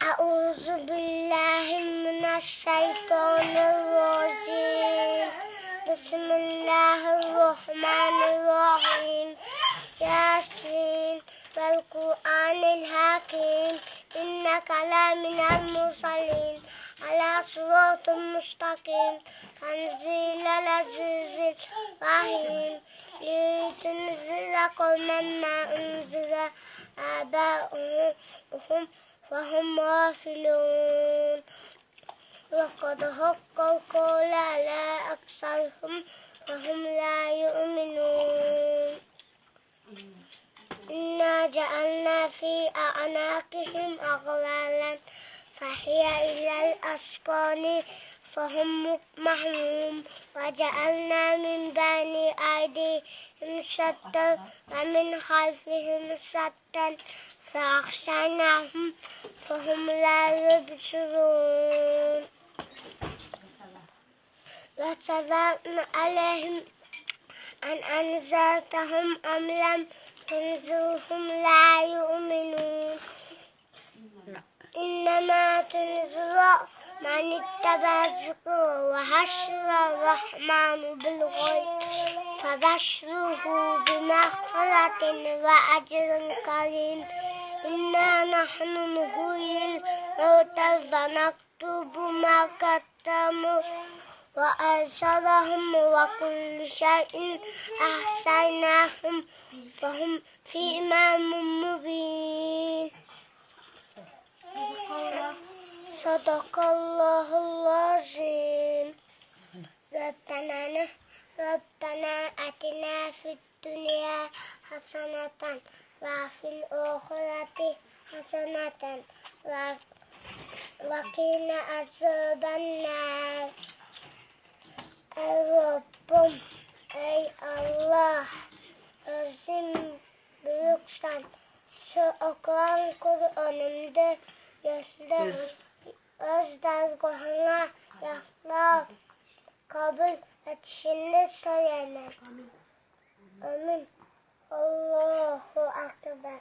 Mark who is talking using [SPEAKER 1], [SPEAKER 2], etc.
[SPEAKER 1] أعوذ بالله من الشيطان الرجيم. بسم الله الرحمن الرحيم. ياسين والقرآن الحكيم إنك لمن المرسلين على صراط مستقيم تنزيل العزيز الرحيم لتنذر قوما ما أنذر آباؤهم فهم غافلون. لقد حق القول على أكثرهم فهم لا يؤمنون. إنا جعلنا في أعناقهم أغلالا فهي إلى الأذقان فهم مقمحون. وجعلنا من بين أيديهم سدا ومن خلفهم سدا فأغشيناهم فهم لا يبصرون. وسواء عليهم أن أنذرتهم أم لم تنذرهم لا يؤمنون. إنما تنذر من اتبع الذكر وخشي الرحمن بالغيب فبشره بمغفرة وأجر كريم. إنا نحن نحيي الموتى ونكتب ما قدموا وآثارهم وكل شيء أحصيناه فهم في إمام مبين. صدق الله العظيم. ربنا آتنا في الدنيا حسنة وفي الآخرة حسنة وقنا عذاب النار. رب ey Allah, özüm büyüksen, şu okuyan Kur'an'ımda göster, öz dergahına yakla, kabul etişini söylemez. Amin. Allahu Ekber.